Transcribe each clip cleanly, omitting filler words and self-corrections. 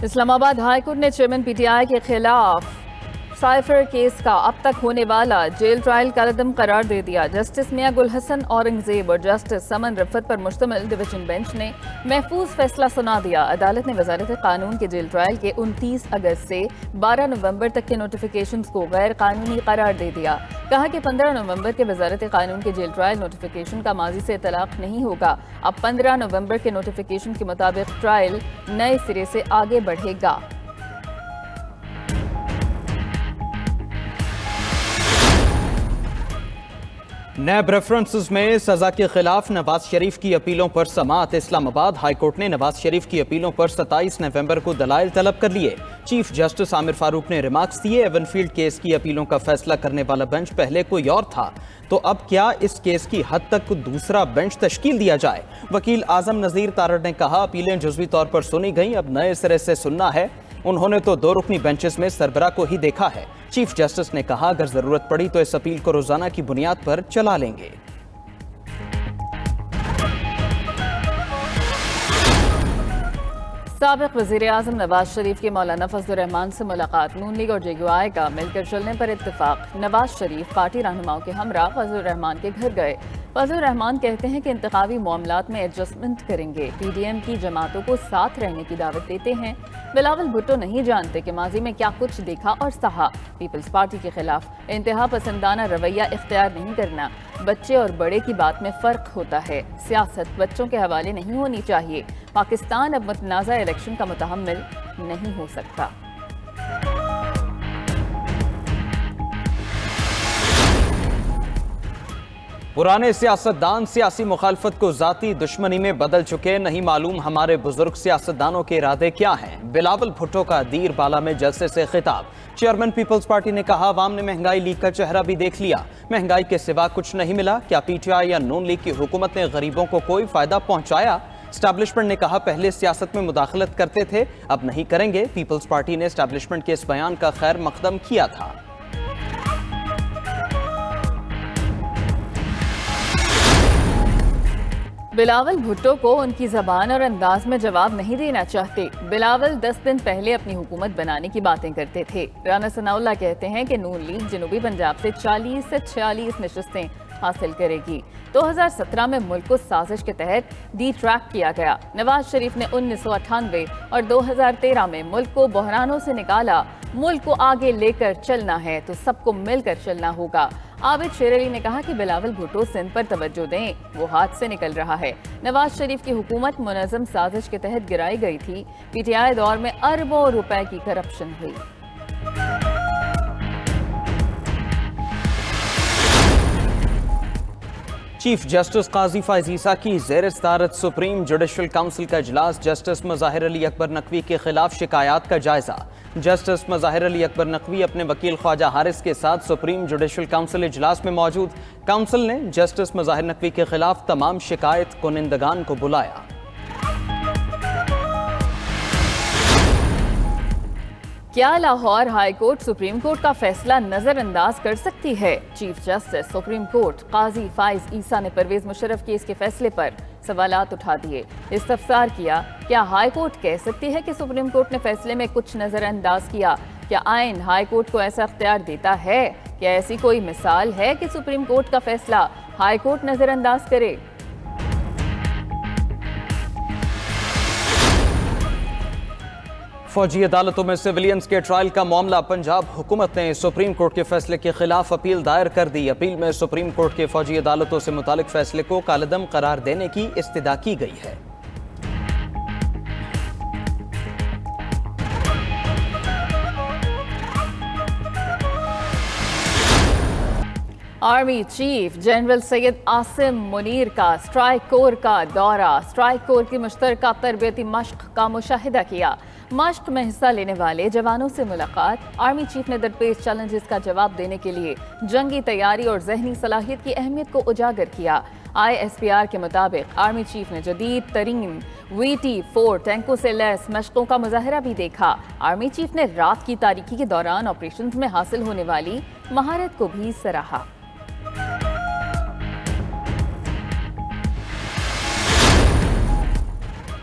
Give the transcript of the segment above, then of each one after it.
اسلام آباد high court نے chairman P T I کے خلاف سائفر کیس کا اب تک ہونے والا جیل ٹرائل کالعدم قرار دے دیا۔ جسٹس میاں گل حسن اورنگزیب اور جسٹس سمن رفت پر مشتمل ڈویژن بینچ نے محفوظ فیصلہ سنا دیا۔ عدالت نے وزارت قانون کے جیل ٹرائل کے 29 اگست سے 12 نومبر تک کے نوٹیفیکیشنز کو غیر قانونی قرار دے دیا۔ کہا کہ 15 نومبر کے وزارت قانون کے جیل ٹرائل نوٹیفیکیشن کا ماضی سے اطلاق نہیں ہوگا۔ اب 15 نومبر کے نوٹیفیکیشن کے مطابق ٹرائل نئے سرے سے آگے بڑھے گا۔ نیب ریفرنسز میں سزا کے خلاف نواز شریف کی اپیلوں پر سماعت۔ اسلام آباد ہائی کورٹ نے نواز شریف کی اپیلوں پر 27 نومبر کو دلائل طلب کر لیے۔ چیف جسٹس عامر فاروق نے ریمارکس دیے۔ ایون فیلڈ کیس کی اپیلوں کا فیصلہ کرنے والا بینچ پہلے کوئی اور تھا، تو اب کیا اس کیس کی حد تک دوسرا بینچ تشکیل دیا جائے؟ وکیل اعظم نذیر تارڑ نے کہا اپیلیں جزوی طور پر سنی گئیں، اب نئے سرے سے سننا ہے۔ انہوں نے تو 2 رکنی بینچز میں سربراہ کو ہی دیکھا ہے۔ چیف جسٹس نے کہا اگر ضرورت پڑی تو اس اپیل کو روزانہ کی بنیاد پر چلا لیں گے۔ سابق وزیر اعظم نواز شریف کے مولانا فضل الرحمان سے ملاقات۔ نون لیگ اور جے یو آئی کا مل کر چلنے پر اتفاق۔ نواز شریف پارٹی رہنماؤں کے ہمراہ فضل الرحمان کے گھر گئے۔ فضل الرحمان کہتے ہیں کہ انتخابی معاملات میں ایڈجسٹمنٹ کریں گے، پی ڈی ایم کی جماعتوں کو ساتھ رہنے کی دعوت دیتے ہیں۔ بلاول بھٹو نہیں جانتے کہ ماضی میں کیا کچھ دیکھا اور سہا۔ پیپلز پارٹی کے خلاف انتہا پسندانہ رویہ اختیار نہیں کرنا۔ بچے اور بڑے کی بات میں فرق ہوتا ہے۔ سیاست بچوں کے حوالے نہیں ہونی چاہیے۔ پاکستان اب متنازع الیکشن کا متحمل نہیں ہو سکتا۔ پرانے سیاستدان سیاسی مخالفت کو ذاتی دشمنی میں بدل چکے، نہیں معلوم ہمارے بزرگ سیاستدانوں کے ارادے کیا ہیں۔ بلاول بھٹو کا دیر بالا میں جلسے سے خطاب۔ چیئرمین پیپلز پارٹی نے کہا عوام نے مہنگائی لیگ کا چہرہ بھی دیکھ لیا، مہنگائی کے سوا کچھ نہیں ملا۔ کیا پی ٹی آئی یا نون لیگ کی حکومت نے غریبوں کو کوئی فائدہ پہنچایا؟ اسٹیبلشمنٹ نے کہا پہلے سیاست میں مداخلت کرتے تھے، اب نہیں کریں گے۔ پیپلز پارٹی نے اسٹیبلشمنٹ کے اس بیان کا خیر مقدم کیا تھا۔ بلاول بھٹو کو ان کی زبان اور انداز میں جواب نہیں دینا چاہتے۔ بلاول 10 دن پہلے اپنی حکومت بنانے کی باتیں کرتے تھے۔ رانا ثناء اللہ کہتے ہیں کہ نون لیگ جنوبی پنجاب سے 40 سے 46 نشستیں حاصل کرے گی۔ 2017 میں ملک کو سازش کے تحت ڈی ٹریک کیا گیا۔ نواز شریف نے 1998 اور 2013 میں ملک کو بحرانوں سے نکالا۔ ملک کو آگے لے کر چلنا ہے تو سب کو مل کر چلنا ہوگا۔ عابد شیر علی نے کہا کہ بلاول بھٹو سندھ پر توجہ دیں، وہ ہاتھ سے نکل رہا ہے۔ نواز شریف کی حکومت منظم سازش کے تحت گرائی گئی تھی۔ پی ٹی آئی دور میں اربوں روپے کی کرپشن ہوئی۔ چیف جسٹس قاضی فائز عیسیٰ کی زیر صدارت سپریم جوڈیشل کونسل کا اجلاس۔ جسٹس مظاہر علی اکبر نقوی کے خلاف شکایات کا جائزہ۔ جسٹس مظاہر علی اکبر نقوی اپنے وکیل خواجہ حارث کے ساتھ سپریم جوڈیشل کونسل اجلاس میں موجود۔ کونسل نے جسٹس مظاہر نقوی کے خلاف تمام شکایت کنندگان کو بلایا۔ کیا Lahore high court supreme court کا فیصلہ نظر انداز کر سکتی ہے؟ چیف جسٹس سپریم کورٹ قاضی فائز عیسیٰ نے پرویز مشرف کیس کے فیصلے پر سوالات اٹھا دیے۔ استفسار کیا کیا ہائی کورٹ کہہ سکتی ہے کہ سپریم کورٹ نے فیصلے میں کچھ نظر انداز کیا؟ کیا آئین ہائی کورٹ کو ایسا اختیار دیتا ہے؟ کیا ایسی کوئی مثال ہے کہ سپریم کورٹ کا فیصلہ ہائی کورٹ نظر انداز کرے؟ فوجی عدالتوں میں سویلینز کے ٹرائل کا معاملہ۔ پنجاب حکومت نے سپریم کورٹ کے فیصلے کے خلاف اپیل دائر کر دی۔ اپیل میں سپریم کورٹ کے فوجی عدالتوں سے متعلق فیصلے کو کالعدم قرار دینے کی استدعا کی گئی ہے۔ Army chief general Syed Asim Munir کا اسٹرائک کور کا دورہ۔ اسٹرائک کور کی مشترکہ تربیتی مشق کا مشاہدہ کیا۔ مشق میں حصہ لینے والے جوانوں سے ملاقات۔ آرمی چیف نے درپیش چیلنجز کا جواب دینے کے لیے جنگی تیاری اور ذہنی صلاحیت کی اہمیت کو اجاگر کیا۔ آئی ایس پی آر کے مطابق آرمی چیف نے جدید ترین VT-4 ٹینکوں سے لیس مشقوں کا مظاہرہ بھی دیکھا۔ آرمی چیف نے رات کی تاریکی کے دوران آپریشنز میں حاصل ہونے والی مہارت کو بھی سراہا۔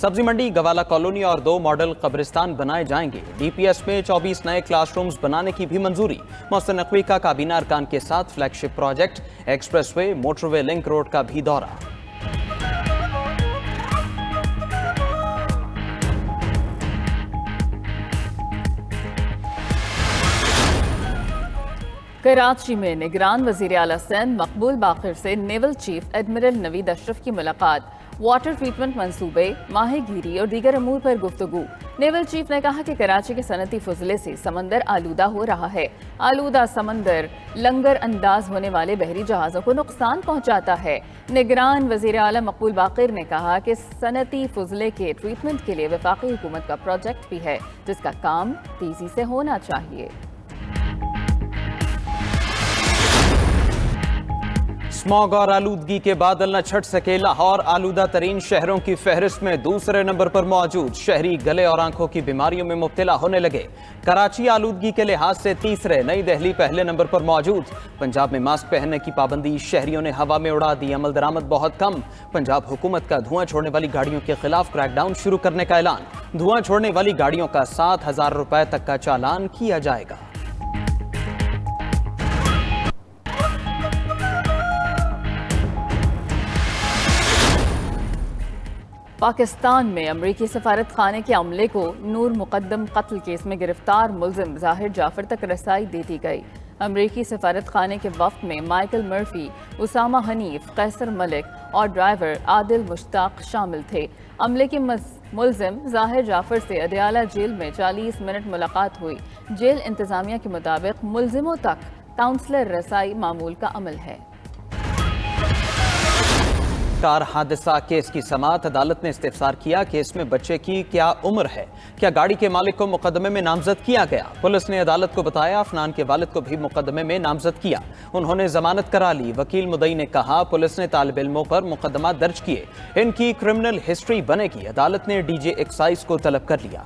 سبزی منڈی، گوالا کالونی اور 2 ماڈل قبرستان بنائے جائیں گے۔ ڈی پی ایس میں 24 نئے کلاس رومز بنانے کی بھی منظوری۔ محسن نقوی کا کابینہ ارکان کے ساتھ فلیگ شپ پروجیکٹ ایکسپریس وے، موٹر وے لنک روڈ کا بھی دورہ۔ کراچی میں نگران وزیر اعلیٰ سندھ مقبول باقر سے نیول چیف ایڈمرل نوید اشرف کی ملاقات، واٹر ٹریٹمنٹ منصوبے، ماہی گیری اور دیگر امور پر گفتگو۔ نیول چیف نے کہا کہ کراچی کے صنعتی فضلے سے سمندر آلودہ ہو رہا ہے۔ آلودہ سمندر لنگر انداز ہونے والے بحری جہازوں کو نقصان پہنچاتا ہے۔ نگران وزیر اعلیٰ مقبول باقر نے کہا کہ صنعتی فضلے کے ٹریٹمنٹ کے لیے وفاقی حکومت کا پروجیکٹ بھی ہے جس کا کام تیزی سے ہونا چاہیے۔ اسموگ اور آلودگی کے بادل نہ چھٹ سکے، لاہور آلودہ ترین شہروں کی فہرست میں دوسرے نمبر پر موجود۔ شہری گلے اور آنکھوں کی بیماریوں میں مبتلا ہونے لگے۔ کراچی آلودگی کے لحاظ سے تیسرے، نئی دہلی پہلے نمبر پر موجود۔ پنجاب میں ماسک پہننے کی پابندی شہریوں نے ہوا میں اڑا دی، عمل درآمد بہت کم۔ پنجاب حکومت کا دھواں چھوڑنے والی گاڑیوں کے خلاف کریک ڈاؤن شروع کرنے کا اعلان۔ دھواں چھوڑنے والی گاڑیوں کا 7,000 روپے تک کا چالان کیا جائے گا۔ پاکستان میں امریکی سفارت خانے کے عملے کو نور مقدم قتل کیس میں گرفتار ملزم ظاہر جعفر تک رسائی دے دی گئی۔ امریکی سفارت خانے کے وفد میں مائیکل مرفی، اسامہ حنیف، قیصر ملک اور ڈرائیور عادل مشتاق شامل تھے۔ عملے کے ملزم ظاہر جعفر سے اڈیالہ جیل میں 40 منٹ ملاقات ہوئی۔ جیل انتظامیہ کے مطابق ملزموں تک کاؤنسلر رسائی معمول کا عمل ہے۔ کار حادثہ کیس کی سماعت، عدالت نے استفسار کیا کہ اس میں بچے کی کیا عمر ہے، کیا گاڑی کے مالک کو مقدمے میں نامزد کیا گیا؟ پولیس نے عدالت کو بتایا افنان کے والد کو بھی مقدمے میں نامزد کیا، انہوں نے ضمانت کرا لی۔ وکیل مدعی نے کہا پولیس نے طالب علموں پر مقدمہ درج کیے، ان کی کرمنل ہسٹری بنے گی۔ عدالت نے ڈی جے ایکسائز کو طلب کر لیا۔